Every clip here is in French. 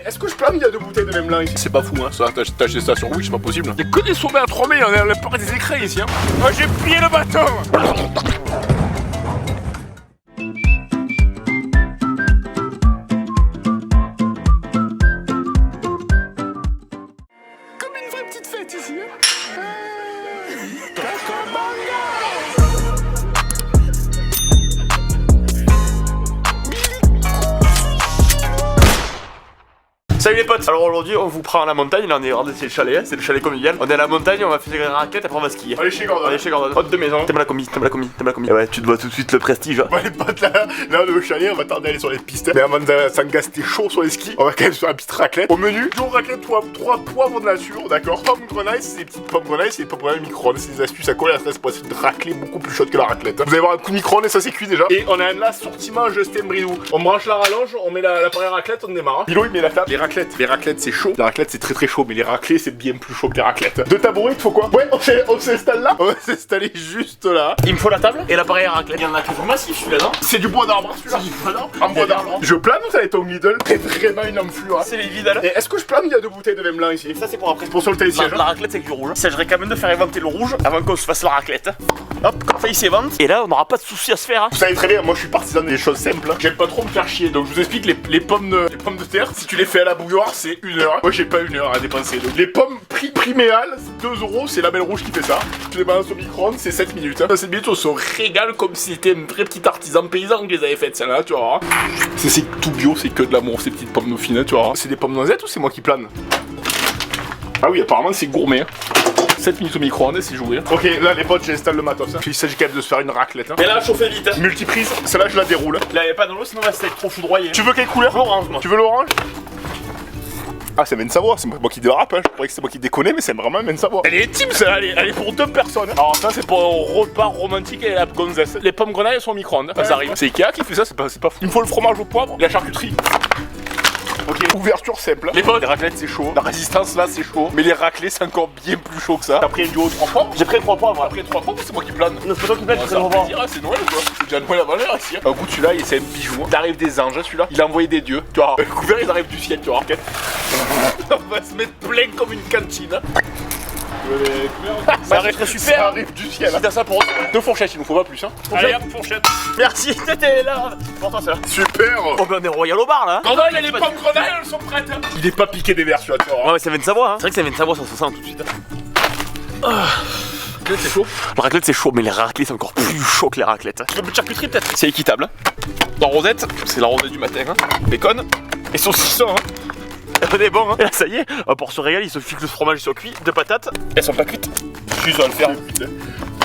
Est-ce que je plane, il y a 2 bouteilles de même blanc ici? C'est pas fou, hein, ça. T'as acheté ça sur Wish, c'est pas possible. Y'a que des sommets à 3000, on est à la part des écrans ici, hein. Oh, j'ai plié le bateau. Comme une vraie petite fête ici, hein. Salut les potes. Alors aujourd'hui on vous prend à la montagne, là on est, regardez c'est le chalet, hein, c'est le chalet convivial. On est à la montagne, on va faire des raquettes, après on va skier. Allez chez Gordon. Allez chez Gordon. Hôte de maison. T'aimes la commis, t'aimes la commis, t'aimes la commis. Ouais, tu te vois tout de suite le prestige. Hein. Ouais les potes là on est au chalet, on va tarder à aller sur les pistes. Mais avant de s'engaster chaud sur les skis, on va quand même sur la petite raclette. Au menu, jour raclette, 3 poivres de nature, d'accord. Pommes grenailles, c'est des petites pommes grenailles, c'est des pommes grenailles micro-ondes, c'est des astuces à coller à la stress pour essayer de racler beaucoup plus chaude que la raclette. Hein. Vous allez voir un coup de micro-ondes et ça c'est cuit déjà. Et on a un assortiment Justin Bridou. On branche la rallonge, on met l'appareil raclette, on démarre. Hein. Bilo il met la table. Les raclettes c'est chaud. La raclette c'est très chaud, mais les raclés c'est bien plus chaud que les raclettes. De tabouret, il faut quoi? Ouais, on s'installe là. On va s'installer juste là. Il me faut la table et l'appareil à raclette. Il y en a que du massif celui-là, non? C'est du bois d'arbre celui-là. C'est du bois d'arbre. En bois d'arbre. Je plane ou ça va être au Lidl? C'est vraiment une enflure. C'est les vides là. Et est-ce que je plane? Il y a 2 bouteilles de vin blanc ici. Ça c'est pour après. Pour sur le télésiège. La raclette c'est avec du rouge. Il s'agirait quand même de faire inventer le rouge avant qu'on se fasse la raclette. Hop, comme ça il s'évente. Et là on n'aura pas de soucis à se faire. Hein. Vous savez très bien, moi je suis partisan des choses simples. J'aime pas trop me faire chier. Donc je vous explique les pommes de terre. Si tu les fais à la bouilloire, c'est 1 heure. Moi j'ai pas 1 heure à dépenser. Donc, les pommes priméales, 2 €, c'est la belle rouge qui fait ça. Tu les balances au micro-ondes, c'est 7 minutes. Hein. 7 minutes, on se régale comme si c'était un vrai petit artisan paysan qui les avait faites, celle-là, tu vois. C'est tout bio, c'est que de l'amour, ces petites pommes dauphines, tu vois. C'est des pommes noisettes ou c'est moi qui plane? Ah oui, apparemment c'est gourmet. Hein. 7 minutes au micro-ondes, c'est joué. Ok, là les potes, j'installe le matos. Hein. Il s'agit quand même de se faire une raclette. Hein. Et là, chauffer vite. Hein. Multiprise, celle-là je la déroule. Là, il n'y a pas dans l'eau, sinon on va être trop foudroyé. Tu veux quelle couleur? L'orange, moi. Tu veux l'orange? Ah, c'est Mensavoir, c'est moi qui dérape, hein. Je croyais que c'est moi qui déconnais, mais c'est vraiment Mensavoir. Elle est intime, ça, elle est pour 2 personnes. Alors, ça, c'est pour un repas romantique et la gonzesse. Les pommes grenailles, elles sont au micro-ondes. Ça arrive. C'est Ikea qui fait ça, c'est pas fou. Il me faut le fromage au poivre, la charcuterie. Ok, ouverture simple. Les potes, les raclettes c'est chaud. La résistance là c'est chaud. Mais les raclés c'est encore bien plus chaud que ça. T'as pris un duo 3 poivres? J'ai pris 3 poivres. T'as pris 3 poivres ou c'est moi qui plane? Non, c'est toi qui plane, c'est plaisir, c'est Noël ou quoi? C'est déjà Noël à valeur ici. Un goût celui-là, c'est un bijou. T'arrives des anges, celui-là. Il a envoyé des dieux. Tu vois, le couvert ils arrivent du ciel, tu vois. On va se mettre plein comme une cantine. Ça arrive très super. Ça arrive du ciel. Si t'as ça pour 2 fourchettes, il nous faut pas plus. Hein. Allez hop, fourchette. Merci, t'étais là. Pour toi, ça. Super. Oh, ben on est royal au bar là. Quand il y a les pommes grenailles, elles sont prêtes. Hein. Il est pas piqué des verres, tu vois. Ouais, mais ça vient de Savoie. Hein. C'est vrai que ça vient de Savoie, ça se sent tout de suite. La raclette c'est chaud. La raclette c'est chaud, mais les raclés c'est encore plus chaud que les raclettes. Tu veux plus de charcuterie peut-être? C'est équitable. Hein. Dans Rosette, c'est la rosette du matin. Hein. Bacon et saucisson. Hein. On est bon, hein. Et là, ça y est, pour se régaler, il se fixe le fromage sur cuit, 2 patates. Elles sont pas cuites. Je vais le faire.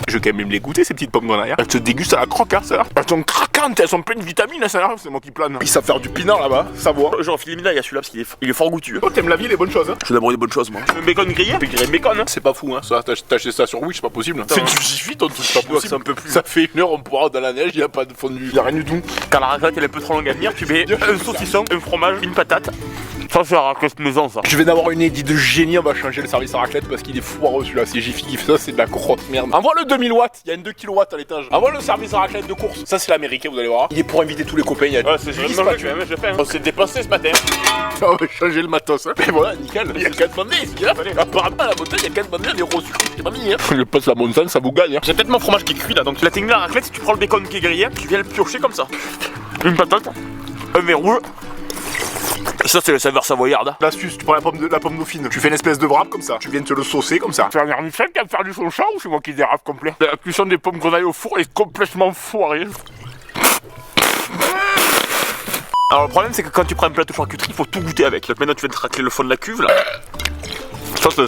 Je vais quand même les goûter, ces petites pommes grenailles. Elles se dégustent à la croque, hein, ça. Elles sont craquantes, elles sont pleines de vitamines, ça. C'est moi qui plane. Ils savent faire du pinard là-bas, Savoie. J'aurais filé une médaille à celui-là parce qu'il est fort goûtu. Oh, t'aimes la vie, les bonnes choses, hein. Je fais d'abord des bonnes choses, moi. Un bacon grillé, puis griller bacon, hein. C'est pas fou, hein. Ça, t'as acheté ça sur Wish, c'est pas possible. C'est du Jiffy, ton truc, c'est pas possible. Un peu plus. Ça fait 1 heure, on pourra dans la neige, y a pas de fondu, y a rien du tout. Quand la raclette elle est un peu trop longue à venir, tu mets un saucisson, un fromage, une patate. Ça c'est la raclette maison ça. Je vais d'avoir une idée de génie, on va changer le service à raclette parce qu'il est foireux celui-là. C'est Jiffy qui fait ça, c'est de la grosse merde. Envoie le 2000 watts, il y a une 2 kW à l'étage. Envoie le service à raclette de course. Ça c'est l'américain, vous allez voir. Il est pour inviter tous les copains. Ouais, c'est juste pas tu je fais. On s'est dépassé ce matin. On va changer le matos. Hein. Et voilà, nickel. Il y a 4 bandés ici là. Apparemment à la montagne, il y a 4 bandés, les roses sucrés, c'est pas mis. Hein. Je passe la montagne, ça vous gagne. Hein. J'ai peut-être mon fromage qui est cuit là. Donc la technique de la raclette, si tu prends le bacon qui est grillé, tu viens le piocher comme ça. Une patate, un verre rouge. Ça c'est le saveur savoyarde. L'astuce, tu prends la pomme dauphine, tu fais une espèce de wrap comme ça, tu viens te le saucer comme ça. Faire un Michel qui va faire du son chat ou c'est moi qui dérape complet? La cuisson des pommes grenailles au four est complètement foirée. Alors le problème c'est que quand tu prends un plat de charcuterie, il faut tout goûter avec. Donc maintenant tu viens de racler le fond de la cuve là.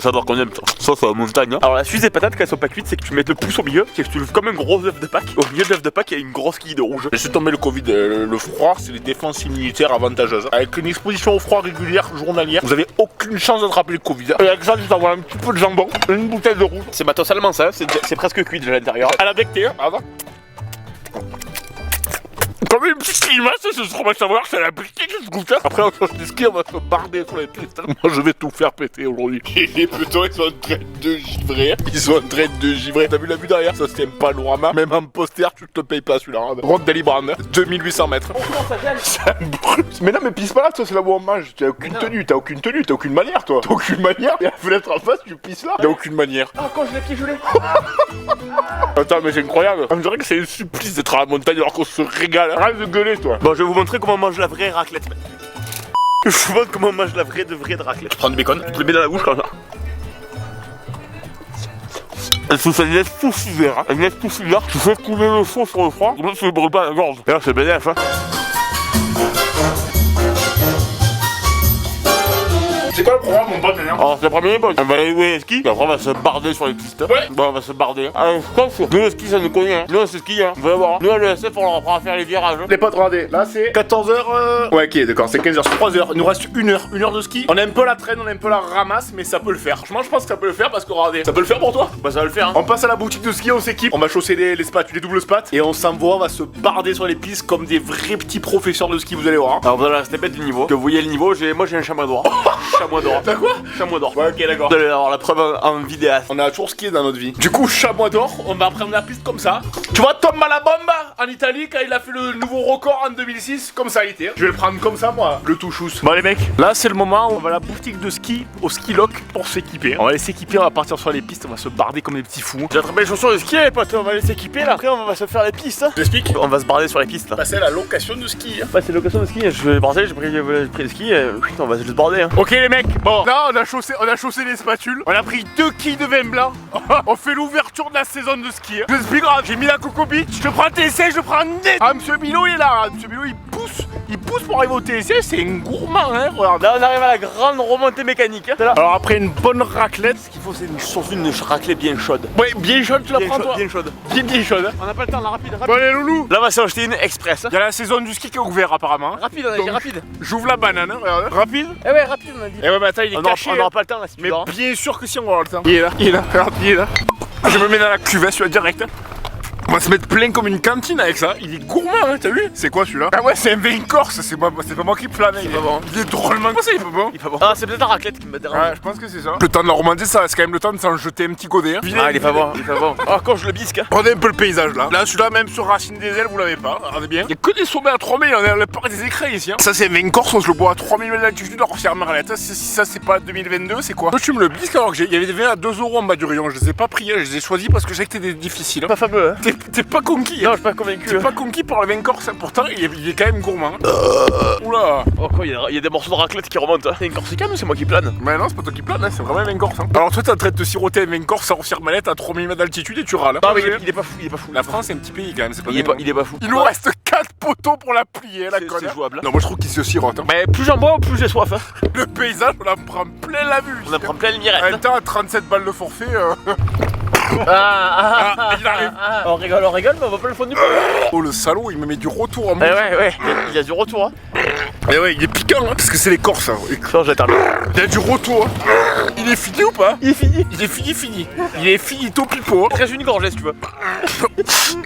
Ça doit qu'on aime ça c'est la montagne. Hein. Alors la suite des patates quand elles sont pas cuites, c'est que tu mets le pouce au milieu, c'est que tu lèves comme un gros œuf de Pâques. Au milieu de l'œuf de Pâques, il y a une grosse quille de rouge. Laissez tomber le Covid, le froid, c'est les défenses immunitaires avantageuses. Avec une exposition au froid régulière journalière, vous avez aucune chance d'attraper le Covid. Et avec ça, tu t'envoies un petit peu de jambon, une bouteille de rouge. C'est matos allemand ça, c'est presque cuit déjà à l'intérieur. À la becté, hein. Comme une petite limace, ce sera à savoir, c'est la piquée qui se goûte. Après, on change de ski, on va se barder sur les pistes. Moi, je vais tout faire péter aujourd'hui. Et les petons, ils sont en train de givrer. Ils sont en train de givrer. T'as vu la vue derrière? Ça, c'est un panorama. Même en poster, tu te payes pas celui-là. Ronde d'Alibrand, 2800 mètres. Ça brûle. Mais non, mais pisse pas là, toi, c'est là où on mange. T'as aucune tenue, t'as aucune manière, toi. T'as aucune manière. Et la fenêtre en face, tu pisses là. T'as aucune manière. Ah, quand je l'ai pieds gelés. Attends, mais c'est incroyable. On dirait que c'est un supplice d'être à la montagne alors qu'on se régale. Arrête de gueuler, toi. Bon, je vais vous montrer comment on mange la vraie raclette. Je vous montre comment on mange la vraie de raclette. Prends du bacon. Tu le mets dans la bouche comme ça. Elle se fait une laisse tout filer, hein. Une laisse tout filer. Tu fais couler le fond sur le froid. Comme ça, tu ne brûles pas la gorge. Et là, c'est bénéf, hein. C'est quoi le programme, mon pote, maintenant? Alors, c'est le premier pote. On va aller jouer au ski. Et après, on va se barder sur les pistes. Ouais. Bon, on va se barder. Allez, je pense. Nous, le ski, ça nous connaît, hein. Nous, on sait skier, hein. Vous allez voir. Nous, à l'ESF, on leur apprend à faire les virages. Hein. Les potes, regardez, là c'est 14h. Ouais, ok, d'accord, c'est 15h, 3h. Il nous reste 1 heure de ski. On a un peu la traîne, on a un peu la ramasse, mais ça peut le faire. Franchement, je pense que ça peut le faire parce que regardez, ça peut le faire pour toi. Bah, ça va le faire, hein. On passe à la boutique de ski, on s'équipe. On va chausser les spats, les doubles spats. Et on s'envoie, on va se barder sur les pistes comme des vrais petits professeurs de ski, vous allez voir. Alors, vous allez rester bête du niveau. Que vous voyez le niveau, moi, j'ai un chamois d'or. Chamois d'or. T'as quoi? Chamois d'or. Ouais, ok, d'accord. Vous allez avoir la preuve en vidéaste. On a toujours skié dans notre vie. Du coup, chamois d'or, on va prendre la piste comme ça. Tu vois Tom Malabamba en Italie quand il a fait le nouveau record en 2006, comme ça il était. Je vais le prendre comme ça, moi, le tout chousse. Bon, les mecs, là c'est le moment où on va à la boutique de ski au ski lock pour s'équiper. On va aller s'équiper, on va partir sur les pistes, on va se barder comme des petits fous. J'ai attrapé les chaussures de ski, les potes. On va aller s'équiper là. Après, on va se faire les pistes. J'explique. On va se barder sur les pistes là. Passer à la location de ski. Ouais, c'est l'occasion de ski. Je vais barder, j'ai pris le ski. Putain, on va se barder. Hein. Ok les mecs, bon, là on a chaussé les spatules. On a pris 2 quilles de vin blanc. On fait l'ouverture de la saison de ski. Je t'explique, j'ai mis la Coco Beach. Je prends le TSC, je prends net. Ah, monsieur Milo il est là. Monsieur Milo il pousse pour arriver au TSC. C'est un gourmand, hein. Regarde. Là, on arrive à la grande remontée mécanique. Hein. Là. Alors après une bonne raclette. Ce qu'il faut, c'est surtout une raclette bien chaude. Ouais, bien chaude, tu la prends toi. Bien chaude. Bien chaude. Hein. On n'a pas le temps, la rapide. Bon allez loulou. Là, on va s'en acheter une express. Il y a la saison du ski qui est ouverte apparemment. Rapide, on a dit rapide. J'ouvre la banane, hein, regarde. Rapide. Eh ouais, rapide, on a dit. Eh ouais, mais attends, il est caché. On n'aura pas le temps là, si tu mais dors. bien sûr que si on va avoir le temps. Il est là, regarde, il est là. Je me mets dans la cuvette, celui-là direct. On va se mettre plein comme une cantine avec ça. Il est gourmand, hein, t'as vu? C'est quoi celui-là? Ah ouais, c'est un vin corse, c'est pas moi qui plane. Il est pas bon. Il est drôlement. Comment ça, il est pas bon? Il est pas bon. Ah, c'est peut-être la raclette qui me dérange. Ouais, je pense que c'est ça. Le temps de la romancer, ça reste quand même le temps de s'en jeter un petit godet. Hein. Ah, il est pas bon, il est pas bon. Ah, quand je le bisque. Hein. Regardez un peu le paysage là. Là, celui-là, même sur Racine des Ailes, vous l'avez pas. Regardez bien. Il y a que des sommets à 3000, on est à la part des écrans ici. Hein. Ça, c'est un vin corse, on se le boit à 3000 mètres d'altitude, la Rossière Marlette. Si ça, c'est pas 2022, c'est quoi? Toi, tu me le bisques alors qu'il y avait des vins à 2 € en bas du rayon. Je les ai pas pris, je les ai choisis parce que j'ai que t'es difficile. Hein. Pas fameux, hein. T'es pas conquis. Non, je suis pas convaincu. T'es pas conquis par le vin corse, hein. Pourtant, il est quand même gourmand. Oula. Oh, quoi, il y a des morceaux de raclette qui remontent. Hein. C'est une Corsica, mais c'est moi qui plane. Mais non, c'est pas toi qui plane, hein. C'est vraiment un vin corse. Hein. Alors, toi, t'es en train de te siroter un vin corse à Rossière Marlette à 3000 mètres d'altitude et tu râles. Non, mais il est pas fou, il est pas fou. La France, c'est un petit pays quand même. C'est pas il est pas fou. Il nous reste 4 poteaux pour la plier, la conne. C'est jouable. Non, moi je trouve qu'il se sirote. Hein. Mais plus j'en bois, plus j'ai soif. Hein. Le paysage, on en prend plein la vue. On en prend plein le mirette. En même temps, à 37 balles de forfait. Il arrive. On rigole, mais on va pas le fond du pot. Oh le salaud, il me met du retour en bouche. Ouais, il y a du retour. Hein. Et ouais, il est piquant, hein, parce que c'est les Corses. Hein. Non, j'ai terminé. Il y a du retour. Hein. Il est fini ou pas? Il est fini. Il est fini. Il est finito pipo. Il reste une gorgée si tu veux.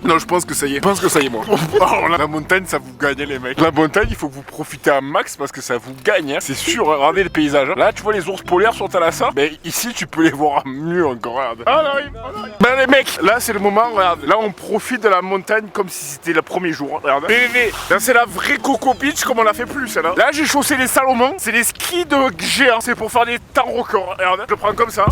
Non, je pense que ça y est. Moi. Alors, la montagne, ça vous gagne, les mecs. La montagne, il faut que vous profitez à max parce que ça vous gagne. Hein. C'est sûr, hein. Regardez le paysage. Hein. Là, tu vois les ours polaires sont à la ça. Mais ici, tu peux les voir mieux encore. Regarde. Ah, on arrive. Ben, les mecs, là, c'est le moment. Regarde. Là, on profite de la montagne comme si c'était le premier jour. Hein. Regarde. Mais, là, c'est la vraie Coco Beach comme on l'a fait plus, celle-là. Là, j'ai chaussé les Salomon. C'est les skis de géant. C'est pour faire des temps records. Regarde. Je le prends comme ça.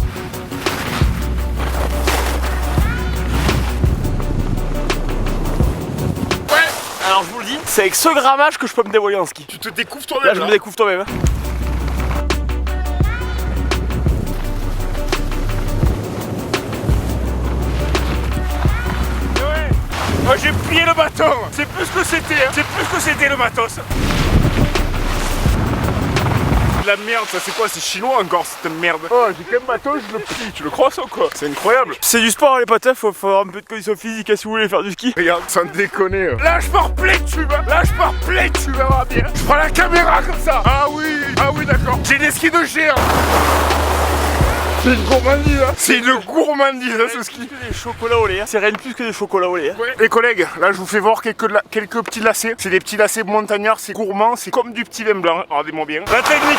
Alors je vous le dis, c'est avec ce grammage que je peux me dévoiler en ski. Tu te découvres toi-même. Là, je me découvre toi-même. Hein. Ouais. Oh, j'ai plié le bâton. C'est plus que c'était. Hein. C'est plus que c'était le matos. La merde, ça c'est quoi? C'est chinois encore cette merde. Oh, j'ai quand même matos, je le plie. Tu le crois ça ou quoi? C'est incroyable. C'est du sport les potes, faut avoir un peu de condition physique si vous voulez faire du ski. Regarde, sans déconner. Là je pars plein tu vas voir bien. Je prends la caméra comme ça. Ah oui, d'accord. J'ai des skis de géant. C'est une gourmandise, hein. C'est une gourmandise, hein, ce ski. C'est des chocolats au lait, hein. C'est rien de plus que des chocolats au lait. Hein. Ouais. Les collègues, là je vous fais voir quelques petits lacets. C'est des petits lacets montagnards, c'est gourmand, c'est comme du petit vin blanc. Regardez-moi bien. La technique.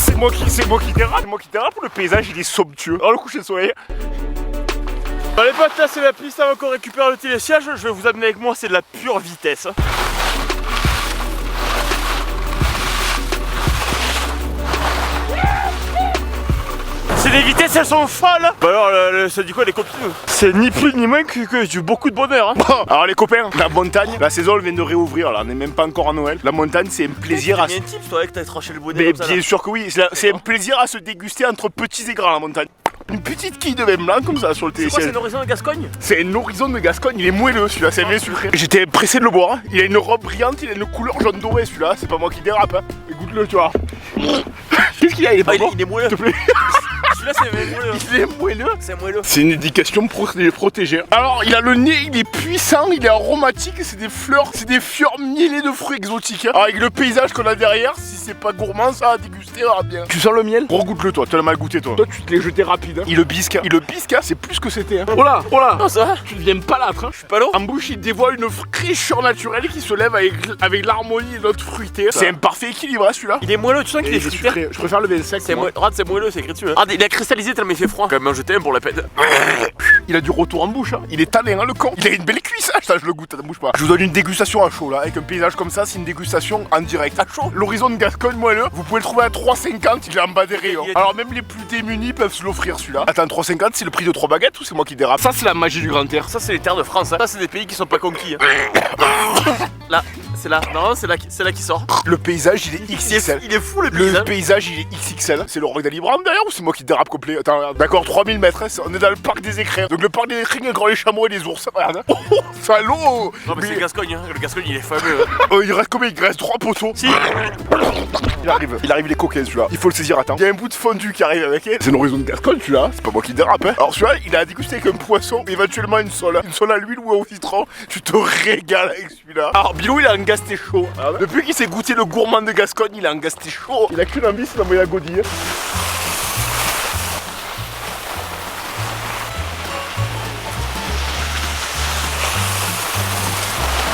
C'est moi qui dérape, le paysage il est somptueux. Oh le coucher de soleil. Dans les potes, là c'est la piste avant qu'on récupère le télésiège. Je vais vous amener avec moi, c'est de la pure vitesse. C'est des vitesses, elles sont folles. Bah alors, ça dit quoi les copines? C'est ni plus ni moins que du beaucoup de bonheur. Hein. Bon, alors les copains, la montagne, la saison elle vient de réouvrir, là on n'est même pas encore à Noël. La montagne c'est un plaisir à... Il y a un type toi que t'as tranché le bonnet Mais comme ça, bien là. sûr que oui, c'est un plaisir à se déguster entre petits et grands la montagne. Une petite quille de vin blanc comme ça sur le C'est quoi, c'est télésiège. un horizon de Gascogne? C'est un horizon de Gascogne, il est moelleux celui-là, c'est bien sucré. J'étais pressé de le boire, il a une robe brillante, il a une couleur jaune doré celui-là, c'est pas moi qui dérape. Hein. Écoute-le, tu vois. Qu'est-ce qu'il a? Il est pas bon, il est moelleux. s'il te plaît. Celui-là c'est moelleux. Il est moelleux. C'est moelleux. C'est une éducation protégée. Alors, il a le nez, il est puissant, il est aromatique, c'est des fleurs, c'est des fleurs mielées de fruits exotiques. Hein. Alors, avec le paysage qu'on a derrière, si c'est pas gourmand, ça va déguster, ça va bien. Tu sens le miel? Regoute-le toi, tu l'as mal goûté toi. Toi, tu te l'es jeté rapide. Hein. Il le bisque, hein. C'est plus ce que c'était. Hein. Oh là, oh là. Non, ça va. Tu deviens palâtre. Hein. Je suis pas long. En bouche, il dévoile une fraîcheur naturelle qui se lève avec l'harmonie et notre fruité. C'est un parfait équilibre, hein, celui-là. Il est moelleux, tu sens qu'il est Il est fruité. sucré. Je préfère le vin sec. C'est moelleux, regarde, c'est moelleux, c'est écrit dessus. Hein. Regarde, il a cristallisé tellement il fait froid. Quand même en jeter un pour la peine. Il a du retour en bouche, hein. Il est talent, hein, le con. Il a une belle cuisse, hein. Ça, je le goûte, ça ne bouge pas. Je vous donne une dégustation à chaud là, avec un paysage comme ça, c'est une dégustation en direct. À chaud. L'horizon de Gascogne moelleux, vous pouvez le trouver à 3,50, il est en bas des rayons. Alors même les plus démunis peuvent se l'offrir celui-là. Attends, 3,50 c'est le prix de 3 baguettes ou c'est moi qui dérape? Ça c'est la magie du grand air. Ça c'est les terres de France. Hein. Ça c'est des pays qui sont pas conquis. Hein. Là, c'est là. Non, c'est là qui sort. Le paysage il est XXL. Il est fou le Le paysage. paysage il est XXL. C'est le roi d'Alibram derrière ou c'est moi qui dérape complet? Attends, d'accord, 3000 mètres, hein, on est dans le parc des écrins. Donc le parc des écrins, encore les chameaux et les ours. Regarde. Oh, salaud! Non mais c'est le Gascogne, hein. Le Gascogne il est fameux. Hein. Oh, il reste combien? Il reste 3 poteaux. Si. Il arrive les coquins celui-là. Il faut le saisir, attends. Il y a un bout de fondu qui arrive avec elle. C'est une horizon de Gascogne celui-là. C'est pas moi qui dérape. Hein. Alors celui-là, il a dégusté avec un poisson, éventuellement une sole. Une sole à l'huile ou au citron. Tu te régales avec celui-là. Alors Bilou, il a un gasté chaud. Ah ouais. Depuis qu'il s'est goûté le gourmand de Gascogne, il a un gasté chaud. Il a qu'une envie, c'est d'envoyer la godille.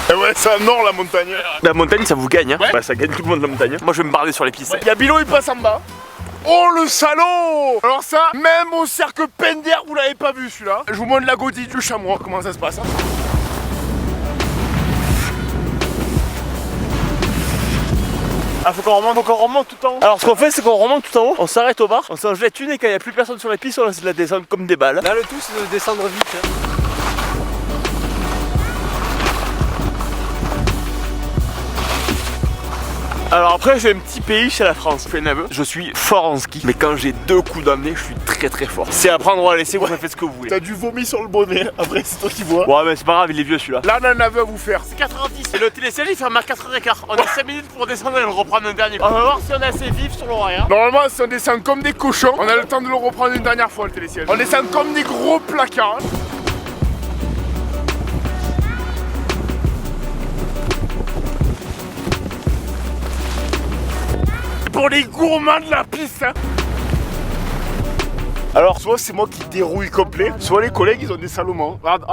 Et ouais, c'est en or la montagne. La montagne ça vous gagne. Hein. Ouais. Bah ça gagne tout le monde la montagne. Moi je vais me barrer sur les pistes. Ouais. Il y a Bilo, il passe en bas. Oh le salaud! Alors ça, même au cercle Pender, vous l'avez pas vu celui-là. Je vous montre la godille du chamois, comment ça se passe. Hein. Ah faut qu'on remonte tout en haut. Alors ce qu'on fait c'est qu'on remonte tout en haut, on s'arrête au bar, on s'en jette une et quand il n'y a plus personne sur les pistes on laisse la descendre comme des balles. Là le tout c'est de descendre vite. Hein. Alors après j'ai un petit pays chez la France, je fais un aveu, je suis fort en ski, mais quand j'ai 2 coups d'emmener je suis très fort. C'est à prendre ou à laisser, vous faites ce que vous voulez. T'as du vomi sur le bonnet, après c'est toi qui vois. Ouais mais c'est pas grave, il est vieux celui-là. Là on a un aveu à vous faire. C'est 4h10 et le télésiège il ferme à 4h15. On a 5 minutes pour descendre et le reprendre un dernier coup. On va voir si on est assez vif sur l'horaire. Normalement si on descend comme des cochons, on a le temps de le reprendre une dernière fois le télésiège. On descend comme des gros placards. Hein. Pour les gourmands de la piste hein. Alors soit c'est moi qui dérouille complet, soit les collègues ils ont des Salomon. Regarde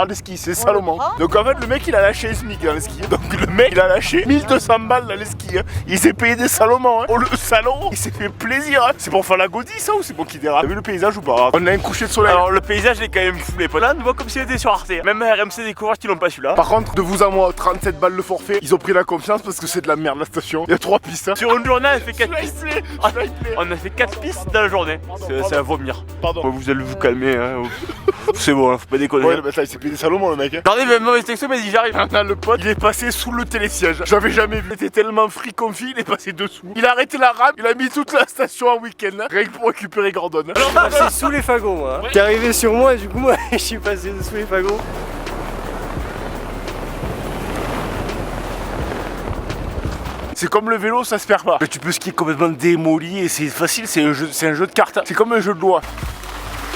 les skis, c'est Salomon. Donc en fait le mec il a lâché les SMIC dans les skis. Donc le mec il a lâché 1200 balles dans les skis. Hein. Il s'est payé des Salomon. Hein. Oh le salon, il s'est fait plaisir. Hein. C'est pour faire la godille ça ou c'est moi qui dérape? T'as vu le paysage ou pas? On a un coucher de soleil. Alors le paysage est quand même fou les potes. Là on voit comme s'il était sur Arte. Même RMC des coureurs qui n'ont pas celui-là. Par contre de vous à moi 37 balles le forfait. Ils ont pris la confiance parce que c'est de la merde la station. Il y a 3 pistes. Hein. Sur une journée on a fait 4 pistes. Ah, On a fait 4 pistes dans la journée. C'est à vomir. Pardon. Ouais, vous allez vous calmer. Hein. C'est bon, hein, faut pas déconner. Ouais, mais ça, il s'est payé des Salomon le mec. Hein. Regardez, même mauvais texto, mais il dit j'arrive. Ah, le pote, il est passé sous le télésiège. J'avais jamais vu. Il était tellement free confit, il est passé dessous. Il a arrêté la rame, il a mis toute la station en week-end. Hein, rien que pour récupérer Gordon. Je suis passé sous les fagots moi. T'es arrivé sur moi et du coup moi je suis passé sous les fagots. C'est comme le vélo, ça se perd pas. Mais tu peux skier complètement démoli et c'est facile, c'est un jeu de cartes. C'est comme un jeu de loi.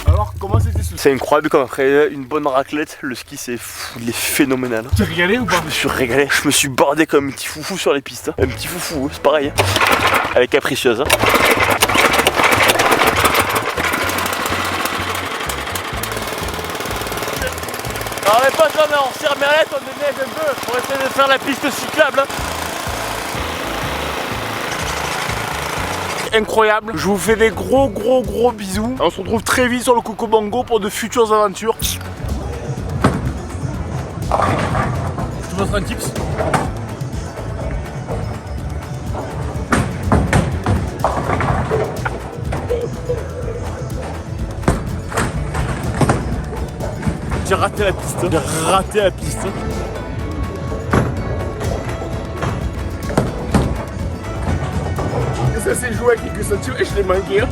Alors, comment c'était C'est incroyable comme après une bonne raclette, le ski c'est fou, il est phénoménal. T'es régalé ou pas? Je me suis régalé, je me suis bordé comme un petit foufou sur les pistes. Un petit foufou, c'est pareil. Avec capricieuse. On est pas comme en Cirmerlette, on déneige un peu pour essayer de faire la piste cyclable. Incroyable, je vous fais des gros bisous. On se retrouve très vite sur le Coco Bongo pour de futures aventures. Je te montre un tips. J'ai raté la piste. J'ai raté la piste. Ça s'est joué à quelques centimètres et je l'ai manqué.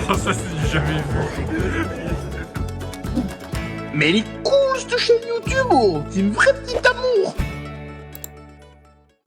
Ça c'est du jamais vu. Mais elle est cool cette chaîne YouTube, oh. C'est une vraie petite amour.